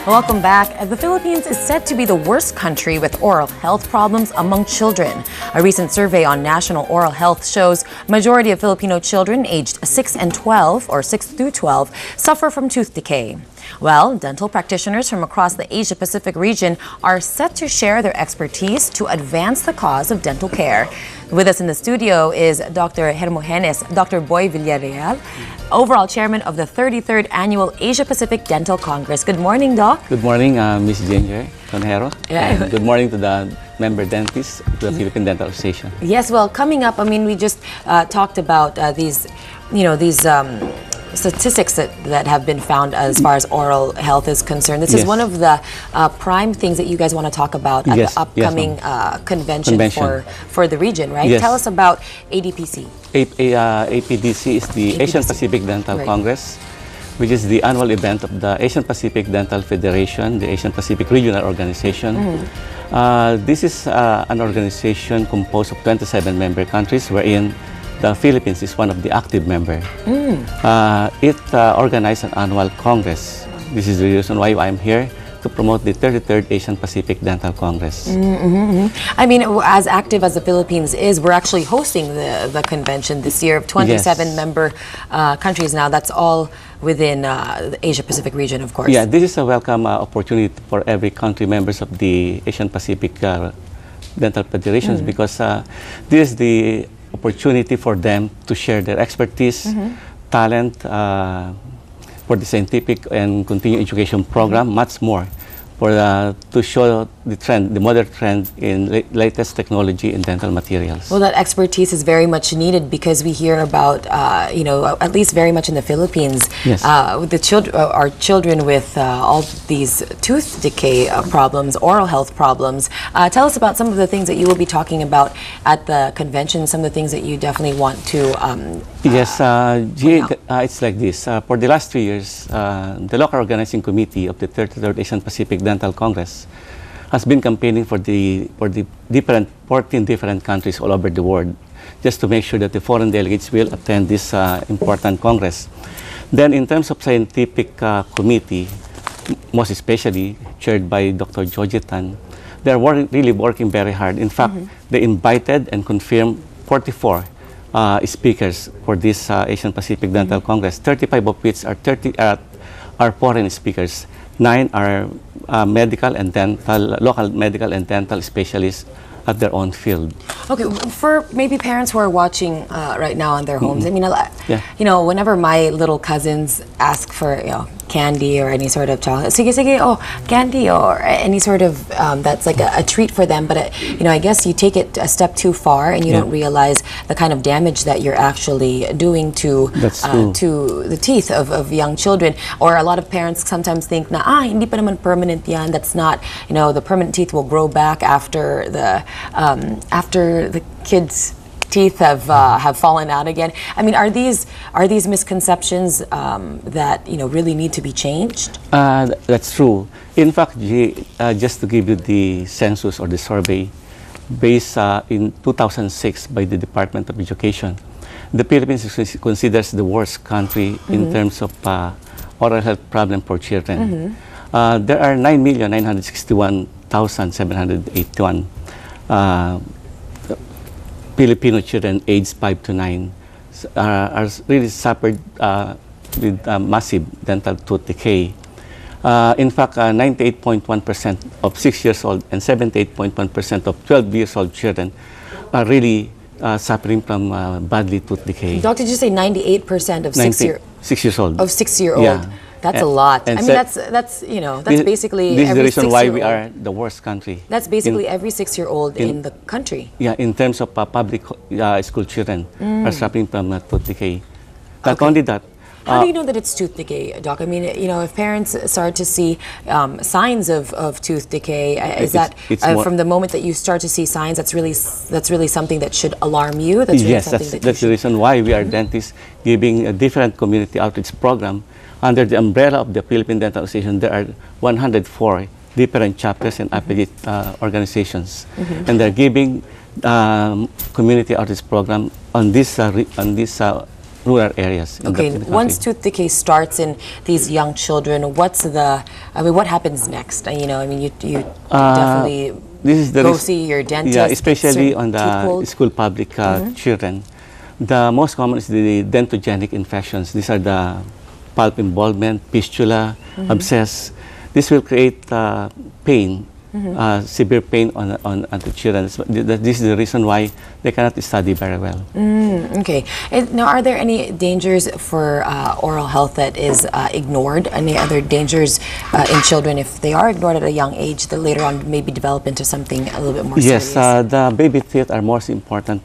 Welcome back. The Philippines is said to be the worst country with oral health problems among children. A recent survey on national oral health shows majority of Filipino children aged 6 and 12 or 6 through 12 suffer from tooth decay. Well, dental practitioners from across the Asia-Pacific region are set to share their expertise to advance the cause of dental care. With us in the studio is Dr. Hermogenes, Dr. Boy Villarreal, overall chairman of the 33rd Annual Asia-Pacific Dental Congress. Good morning, Doc. Good morning, Ms. Ginger Conejero. Yeah. And good morning to the member dentists of the Philippine Dental Association. Yes, well, coming up, I mean, we just talked about these statistics that have been found as far as oral health is concerned. This is one of the prime things that you guys want to talk about at the upcoming convention for the region, right? Yes. Tell us about ADPC. APDC is the Asian Pacific Dental Congress, which is the annual event of the Asian Pacific Dental Federation, the Asian Pacific Regional Organization. This is an organization composed of 27 member countries, wherein the Philippines is one of the active members. It organized an annual congress. This is the reason why I'm here, to promote the 33rd Asian Pacific Dental Congress. I mean, as active as the Philippines is, we're actually hosting the convention this year of 27 member countries now. That's all within the Asia-Pacific region, of course. Yeah, this is a welcome opportunity for every country members of the Asian Pacific Dental Federations, because this is the opportunity for them to share their expertise, talent, for the scientific and continuing education program, much more, for to show the trend, the modern trend in latest technology in dental materials. Well, that expertise is very much needed, because we hear about, at least very much in the Philippines, our children with all these tooth decay problems, oral health problems. Tell us about some of the things that you will be talking about at the convention, some of the things that you definitely want to Yes, it's like this. For the last 3 years, the local organizing committee of the 33rd Asian Pacific Dental Congress has been campaigning for the 14 different countries all over the world, just to make sure that the foreign delegates will attend this important congress. Then, in terms of scientific committee, most especially chaired by Dr. Jojitan, they're really working very hard. In fact, they invited and confirmed 44 speakers for this Asian Pacific Dental Congress, 35 of which are foreign speakers. 9 are medical and dental, local medical and dental specialists at their own field. Okay, for maybe parents who are watching right now in their homes, I mean, whenever my little cousins ask for, candy or any sort of chocolate, sige, candy, or any sort of, that's like a treat for them, but I guess you take it a step too far and you don't realize the kind of damage that you're actually doing to the teeth of young children. Or a lot of parents sometimes think na, hindi pa naman permanent yan, that's not, the permanent teeth will grow back after the kids' teeth have fallen out again. I mean, are these misconceptions that really need to be changed? That's true. In fact, just to give you the census or the survey, based in 2006 by the Department of Education, the Philippines is considered the worst country in terms of oral health problem for children. There are 9,961,781 Filipino children aged 5 to 9 are really suffered with massive dental tooth decay. In fact, 98.1% of 6 years old and 78.1% of 12 years old children are really suffering from badly tooth decay. Doctor, did you say 98% of 6 years old? Of 6-year-old. Yeah. That's a lot. I mean, that's basically. This is the reason why we are the worst country. That's basically every 6-year-old in the country. Yeah, in terms of public school children are suffering from tooth decay. Not only that. How do you know that it's tooth decay, Doc? I mean, if parents start to see signs of tooth decay, is that from the moment that you start to see signs, that's really something that should alarm you? That's really that's the reason why we are dentists giving a different community outreach program. Under the umbrella of the Philippine Dental Association, there are 104 different chapters and affiliate organizations, and they're giving community outreach program on this rural areas. Okay, in the once country. tooth decay starts in these young children, what happens next? You definitely This is the go ris- see your dentist. Yeah, get especially certain on teeth the pulled. school public children. The most common is the dentogenic infections. These are the pulp involvement, fistula, abscess. This will create pain, severe pain on the children. This is the reason why they cannot study very well. Okay. Now, are there any dangers for oral health that is ignored? Any other dangers in children if they are ignored at a young age that later on maybe develop into something a little bit more Yes, serious? the baby teeth are most important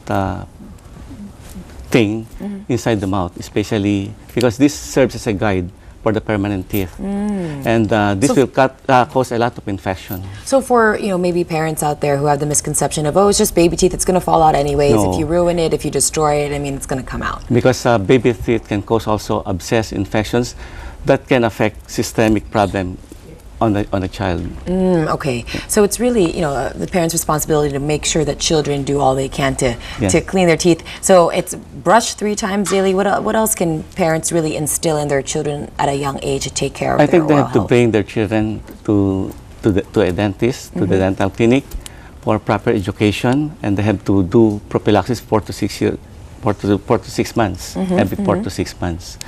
thing inside the mouth, especially because this serves as a guide for the permanent teeth, and this will cause a lot of infection. So for maybe parents out there who have the misconception of, oh, it's just baby teeth, it's going to fall out anyways. No. If you ruin it, if you destroy it, it's going to come out. Because baby teeth can cause also abscess infections that can affect systemic problem on the child. Okay, so it's really the parents' responsibility to make sure that children do all they can to clean their teeth. So it's brush 3 times daily. What else can parents really instill in their children at a young age to take care of I their think they oral have to health? bring their children to a dentist, to the dental clinic for proper education, and they have to do prophylaxis 4 to 6 months, every 4 to 6 months.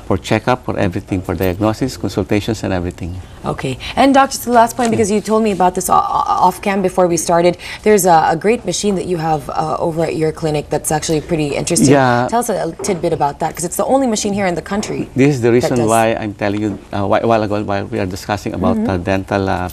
For checkup, for everything, for diagnosis, consultations, and everything. Okay, and Doc, just the last point, because you told me about this off cam before we started. There's a great machine that you have over at your clinic that's actually pretty interesting. Yeah. Tell us a tidbit about that, because it's the only machine here in the country. This is the reason does- why I'm telling you a while ago, while we are discussing about dental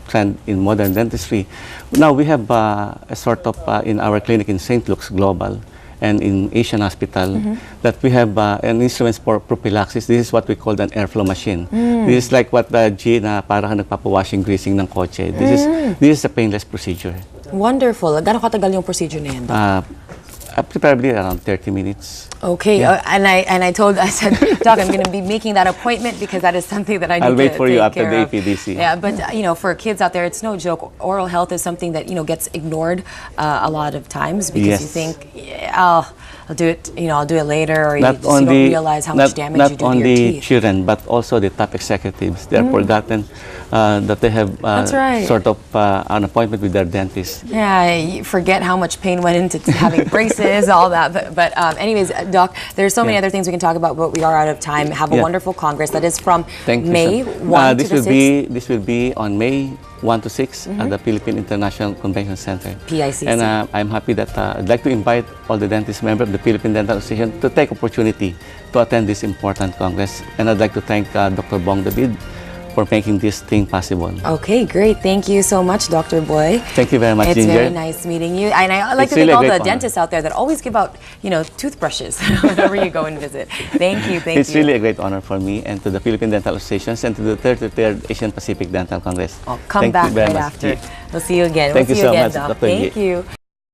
trend in modern dentistry. Now we have a sort of in our clinic in St. Luke's Global and in Asian Hospital that we have an instruments for prophylaxis. This is what we call an airflow machine. This is like what G na parang nagpapawashing greasing ng kotse. This is a painless procedure. Wonderful. Gano'ng katagal yung procedure na yan, Doc? Preferably around 30 minutes. Okay, I said, Doc, I'm going to be making that appointment because that is something that I need I'll to wait for you take after care the of. APDC. Yeah, but for kids out there, it's no joke. Oral health is something that gets ignored a lot of times because you Yes. think, yeah, I'll do it. I'll do it later, or you Not just don't only realize how much damage not you do to your only teeth. children, but also the top executives. They are forgotten that they have That's right. sort of an appointment with their dentist. Yeah, you forget how much pain went into having braces, all that. But anyways, Doc, there's so many other things we can talk about, but we are out of time. Have a wonderful Congress. That is from Thank you, May sir. 1 to the 6th. This will be on May 1 to 6 at the Philippine International Convention Center. PICC. And I'm happy that I'd like to invite all the dentist members of the Philippine Dental Association to take opportunity to attend this important Congress. And I'd like to thank Dr. Bong David for making this thing possible. Okay, great. Thank you so much, Dr. Boy. Thank you very much, It's Ginger. very nice meeting you. And I like It's to thank really a all the great honor. dentists out there that always give out, toothbrushes whenever you go and visit. Thank you. It's really a great honor for me and to the Philippine Dental Associations and to the 33rd Asian Pacific Dental Congress. I'll come Thank back you very right much, after. G. We'll see you again. Thank we'll you see so again, much, Doc. Dr. G. Thank you.